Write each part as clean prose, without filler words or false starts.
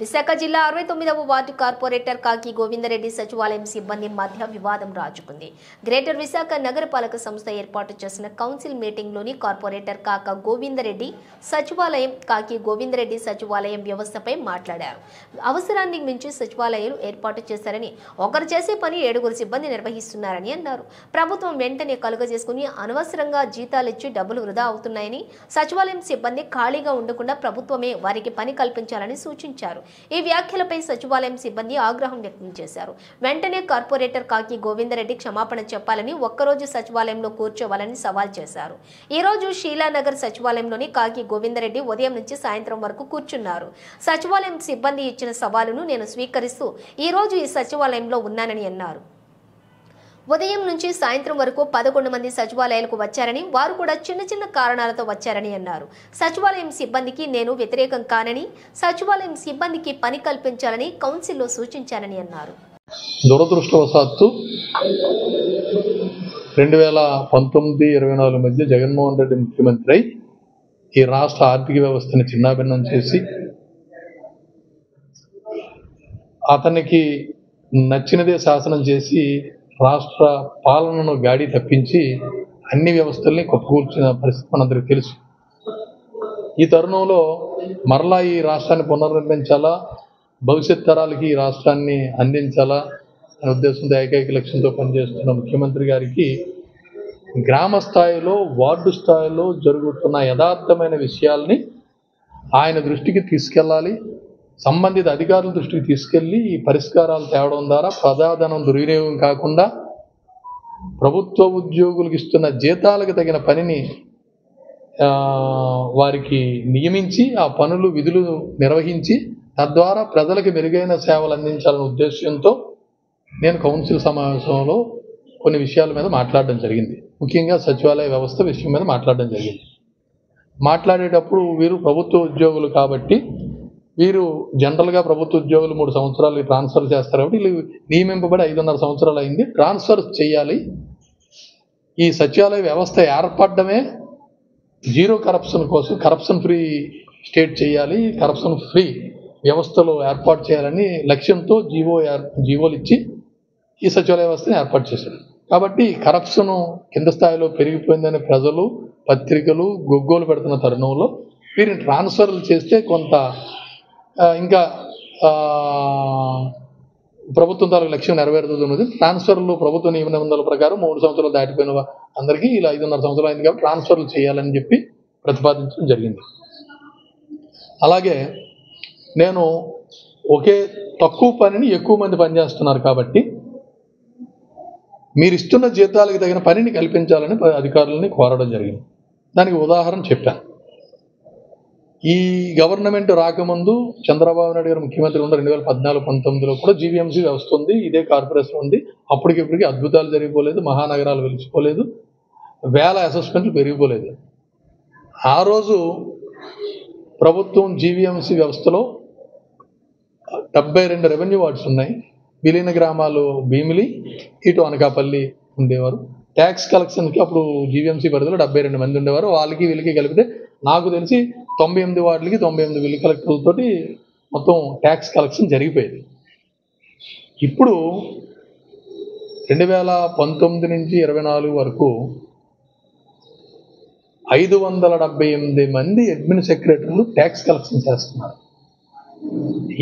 విశాఖ జిల్లా 69వ ward corporator కాకి గోవిందరెడ్డి సచివాలయం సిబ్బంది మధ్య వివాదం రాజుకుంది. గ్రేటర్ విశాఖ నగరపాలక సంస్థ ఏర్పాటు చేసిన కౌన్సిల్ మీటింగ్లోని కార్పొరేటర్ కాక గోవిందరెడ్డి సచివాలయం కాకి గోవిందరెడ్డి సచివాలయం వ్యవస్థపై మాట్లాడారు. అవసరాన్ని మించి సచివాలయాలు ఏర్పాటు చేశారని, ఒకరు చేసే పని 7 సిబ్బంది నిర్వహిస్తున్నారని అన్నారు. ప్రభుత్వం వెంటనే కలుగజేసుకుని అనవసరంగా జీతాలిచ్చి డబ్బులు వృధా అవుతున్నాయని, సచివాలయం సిబ్బంది ఖాళీగా ఉండకుండా ప్రభుత్వమే వారికి పని కల్పించాలని సూచించారు. ఈ వ్యాఖ్యలపై సచివాలయం సిబ్బంది ఆగ్రహం వ్యక్తం చేశారు. వెంటనే కార్పొరేటర్ కాకి గోవిందరెడ్డి క్షమాపణ చెప్పాలని, ఒక్కరోజు సచివాలయంలో కూర్చోవాలని సవాల్ చేశారు. ఈ రోజు షీలానగర్ సచివాలయంలోని కాకి గోవిందరెడ్డి ఉదయం నుంచి సాయంత్రం వరకు కూర్చున్నారు. సచివాలయం సిబ్బంది ఇచ్చిన సవాలును నేను స్వీకరిస్తూ ఈ రోజు ఈ సచివాలయంలో ఉన్నానని అన్నారు. ఉదయం నుంచి సాయంత్రం వరకు 11 మంది సచివాలయాలకు వచ్చారని, వారు కూడా చిన్న కారణాలతో వచ్చారని అన్నారు. సచివాలయం సిబ్బందికి నేను వ్యతిరేకం కానని, సచివాలయం సిబ్బందికి పని కల్పించాలని కౌన్సిల్లో సూచించానని అన్నారు. దురదృష్టవశాత్తు 2019-24 మధ్య జగన్మోహన్ రెడ్డి ముఖ్యమంత్రి అయి ఈ రాష్ట్ర ఆర్థిక వ్యవస్థని చిన్నాభిన్నం చేసి అతనికి నచ్చినదే శాసనం చేసి రాష్ట్ర పాలనను గాడి తప్పించి అన్ని వ్యవస్థల్ని కొట్టుకూర్చిన పరిస్థితి మనందరికీ తెలుసు. ఈ తరుణంలో మరలా ఈ రాష్ట్రాన్ని పునర్నిర్మించాలా, భవిష్యత్ తరాలకి ఈ రాష్ట్రాన్ని అందించాలా అనే ఉద్దేశంతో ఏకైక లక్ష్యంతో పనిచేస్తున్న ముఖ్యమంత్రి గారికి గ్రామ స్థాయిలో, వార్డు స్థాయిలో జరుగుతున్న యథార్థమైన విషయాల్ని ఆయన దృష్టికి తీసుకెళ్ళాలి. సంబంధిత అధికారుల దృష్టికి తీసుకెళ్లి ఈ పరిష్కారాలు తేవడం ద్వారా ప్రజాధనం దుర్వినియోగం కాకుండా ప్రభుత్వ ఉద్యోగులకు ఇస్తున్న జీతాలకు తగిన పనిని వారికి నియమించి ఆ పనులు విధులు నిర్వహించి తద్వారా ప్రజలకు మెరుగైన సేవలు అందించాలనే ఉద్దేశంతో నేను కౌన్సిల్ సమావేశంలో కొన్ని విషయాల మీద మాట్లాడడం జరిగింది. ముఖ్యంగా సచివాలయ వ్యవస్థ విషయం మీద మాట్లాడడం జరిగింది. మాట్లాడేటప్పుడు వీరు ప్రభుత్వ ఉద్యోగులు కాబట్టి వీరు జనరల్గా ప్రభుత్వ ఉద్యోగులు 3 సంవత్సరాలు ట్రాన్స్ఫర్ చేస్తారు కాబట్టి వీళ్ళు నియమింపబడి 5.5 సంవత్సరాలు అయింది. ట్రాన్స్ఫర్ చేయాలి. ఈ సచివాలయ వ్యవస్థ ఏర్పడమే జీరో కరప్షన్ కోసం, కరప్షన్ ఫ్రీ స్టేట్ చేయాలి, కరప్షన్ ఫ్రీ వ్యవస్థలో ఏర్పాటు చేయాలని లక్ష్యంతో జీవోలు ఇచ్చి ఈ సచివాలయ వ్యవస్థను ఏర్పాటు చేశారు. కాబట్టి కరప్షను కింద స్థాయిలో పెరిగిపోయిందని ప్రజలు, పత్రికలు గొగ్గోలు పెడుతున్న తరుణంలో వీరిని ట్రాన్స్ఫర్లు చేస్తే కొంత ఇంకా ప్రభుత్వం తాలూకు లక్ష్యం నెరవేరుతున్నది. ట్రాన్స్ఫర్లు ప్రభుత్వ నియమ నిబంధనల ప్రకారం 3 సంవత్సరాలు దాటిపోయిన అందరికీ ఇలా 5.5 సంవత్సరాలు అయింది కాబట్టి ట్రాన్స్ఫర్లు చేయాలని చెప్పి ప్రతిపాదించడం జరిగింది. అలాగే నేను ఒకే తక్కువ పనిని ఎక్కువ మంది పనిచేస్తున్నారు కాబట్టి మీరు ఇస్తున్న జీతాలకు తగిన పనిని కల్పించాలని అధికారులని కోరడం జరిగింది. దానికి ఉదాహరణ చెప్పాను. ఈ గవర్నమెంట్ రాకముందు చంద్రబాబు నాయుడు గారు ముఖ్యమంత్రి ఉన్న 2014-19లో కూడా జీవీఎంసీ వ్యవస్థ ఉంది, ఇదే కార్పొరేషన్ ఉంది. అప్పటికిప్పటికీ అద్భుతాలు జరిగిపోలేదు, మహానగరాలు వెలిచిపోలేదు, వేల అసెస్మెంట్లు పెరిగిపోలేదు. ఆ రోజు ప్రభుత్వం జీవీఎంసీ వ్యవస్థలో 72 రెవెన్యూ వార్డ్స్ ఉన్నాయి. విలీన గ్రామాలు భీమిలి, ఇటు అనకాపల్లి ఉండేవారు. ట్యాక్స్ కలెక్షన్కి అప్పుడు జీవీఎంసీ పరిధిలో 72 మంది ఉండేవారు. వాళ్ళకి వీళ్ళకి కలిపితే నాకు తెలిసి 98 వార్డులకి 98 బిల్ కలెక్టర్లతోటి మొత్తం ట్యాక్స్ కలెక్షన్ జరిగిపోయేది. ఇప్పుడు 2019 నుంచి 24 వరకు 578 మంది అడ్మిన్ సెక్రటరీలు ట్యాక్స్ కలెక్షన్ చేస్తున్నారు.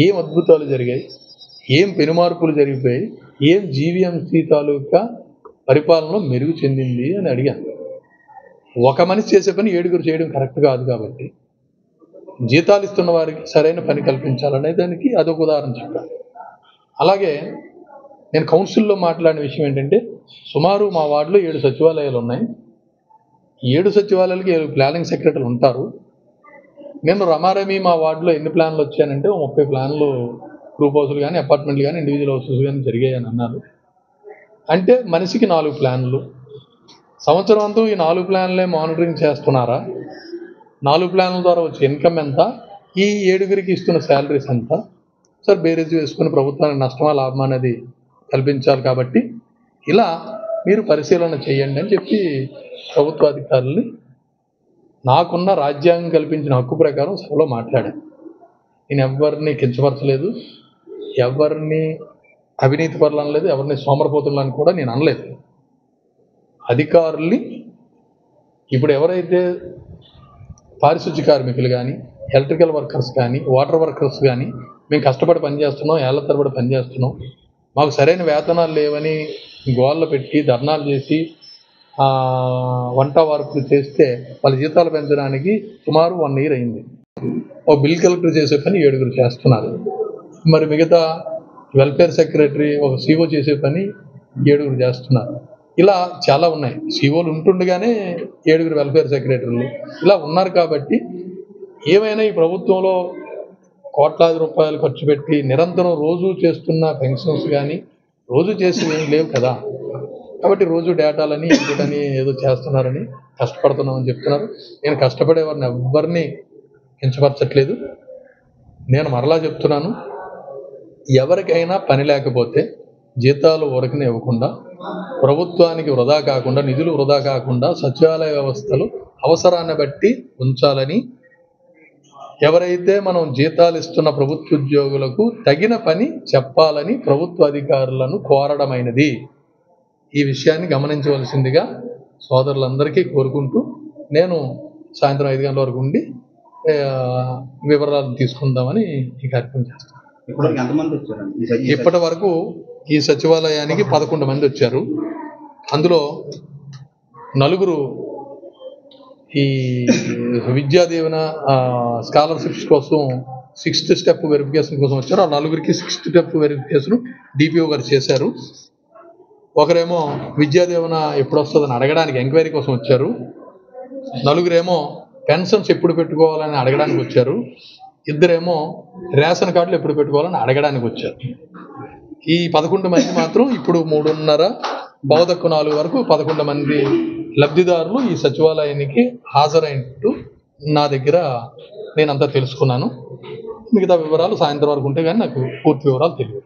ఏం అద్భుతాలు జరిగాయి, ఏం పెనుమార్పులు జరిగిపోయాయి, ఏం జీవీఎంసీ తాలూకా పరిపాలనలో మెరుగు చెందింది అని అడిగాను. ఒక మనిషి చేసే పని 7 చేయడం కరెక్ట్ కాదు కాబట్టి జీతాలు ఇస్తున్న వారికి సరైన పని కల్పించాలనే దానికి అదొక ఉదాహరణ చెప్పాను. అలాగే నేను కౌన్సిల్లో మాట్లాడిన విషయం ఏంటంటే, సుమారు మా వార్డులో 7 సచివాలయాలు ఉన్నాయి. 7 సచివాలయాలకి 7 ప్లానింగ్ సెక్రటరీలు ఉంటారు. నేను రమారమి మా వార్డులో ఎన్ని ప్లాన్లు వచ్చానంటే 30 ప్లాన్లు గ్రూప్ హౌస్లు కానీ, అపార్ట్మెంట్లు కానీ, ఇండివిజువల్ హౌసెస్ కానీ జరిగాయని అన్నారు. అంటే మనిషికి 4 ప్లాన్లు. సంవత్సరం అంతా ఈ 4 ప్లాన్లే మానిటరింగ్ చేస్తున్నారా? 4 ప్లాన్ల ద్వారా వచ్చే ఇన్కమ్ ఎంత, ఈ 7 ఇస్తున్న శాలరీస్ ఎంత, సార్ బేరేజ్ వేసుకుని ప్రభుత్వానికి నష్టమా లాభమా అనేది కల్పించాలి. కాబట్టి ఇలా మీరు పరిశీలన చేయండి అని చెప్పి ప్రభుత్వ అధికారుల్ని నాకున్న రాజ్యాంగం కల్పించిన హక్కు ప్రకారం సభలో మాట్లాడాను. నేను ఎవరిని కించపరచలేదు, ఎవరిని అవినీతి పరులు అనలేదు, ఎవరిని సోమరపోతులు అని కూడా నేను అనలేదు. అధికారుల్ని ఇప్పుడు ఎవరైతే పారిశుద్ధ్య కార్మికులు కానీ, ఎలక్ట్రికల్ వర్కర్స్ కానీ, వాటర్ వర్కర్స్ కానీ మేము కష్టపడి పనిచేస్తున్నాం, ఏళ్ల తరబడి పనిచేస్తున్నాం, మాకు సరైన వేతనాలు లేవని గోళ్ళు పెట్టి ధర్నాలు చేసి వంట వార్పులు చేస్తే వాళ్ళ జీతాలు పెంచడానికి సుమారు 1 year అయింది. ఒక బిల్ కలెక్టర్ చేసే పని 7 చేస్తున్నారు. మరి మిగతా వెల్ఫేర్ సెక్రటరీ, ఒక సిఓ చేసే పని 7 చేస్తున్నారు. ఇలా చాలా ఉన్నాయి. సిఓలు ఉంటుండగానే 7 వెల్ఫేర్ సెక్రటరీలు ఇలా ఉన్నారు. కాబట్టి ఏమైనా ఈ ప్రభుత్వంలో కోట్లాది రూపాయలు ఖర్చు పెట్టి నిరంతరం రోజు చేస్తున్న పెన్షన్స్ కానీ రోజు చేసేవి ఏం లేవు కదా. కాబట్టి రోజు డేటాలని ఇంటిని ఏదో చేస్తున్నారని కష్టపడుతున్నామని చెప్తున్నారు. నేను కష్టపడేవారిని ఎవరిని కించపరచట్లేదు. నేను మరలా చెప్తున్నాను, ఎవరికైనా పని లేకపోతే జీతాలు ఊరకనే ఇవ్వకుండా, ప్రభుత్వానికి వృధా కాకుండా, నిధులు వృధా కాకుండా సచివాలయ వ్యవస్థలు అవసరాన్ని బట్టి ఉంచాలని, ఎవరైతే మనం జీతాలు ఇస్తున్న ప్రభుత్వ ఉద్యోగులకు తగిన పని చెప్పాలని ప్రభుత్వ అధికారులను కోరడమైనది. ఈ విషయాన్ని గమనించవలసిందిగా సోదరులందరికీ కోరుకుంటూ, నేను సాయంత్రం 5 గంటల వరకు ఉండి వివరాలు తీసుకుందామని ఈ కార్యక్రమం చేస్తాను. ఇప్పటి వరకు ఈ సచివాలయానికి 11 మంది వచ్చారు. అందులో 4 ఈ విద్యా దీవెన స్కాలర్షిప్స్ కోసం 6th step వెరిఫికేషన్ కోసం వచ్చారు. ఆ 4కి 6th step వెరిఫికేషన్ డిపిఓ గారు చేశారు. ఒకరేమో విద్యా దీవెన ఎప్పుడు వస్తుందని అడగడానికి ఎంక్వైరీ కోసం వచ్చారు. 4 పెన్షన్స్ ఎప్పుడు పెట్టుకోవాలని అడగడానికి వచ్చారు. 2 రేషన్ కార్డులు ఎప్పుడు పెట్టుకోవాలని అడగడానికి వచ్చారు. ఈ 11 మంది మాత్రం ఇప్పుడు 3:30 4 వరకు 11 మంది లబ్ధిదారులు ఈ సచివాలయానికి హాజరైనట్టు నా దగ్గర నేనంతా తెలుసుకున్నాను. మిగతా వివరాలు సాయంత్రం వరకు ఉంటే కానీ నాకు పూర్తి వివరాలు తెలియదు.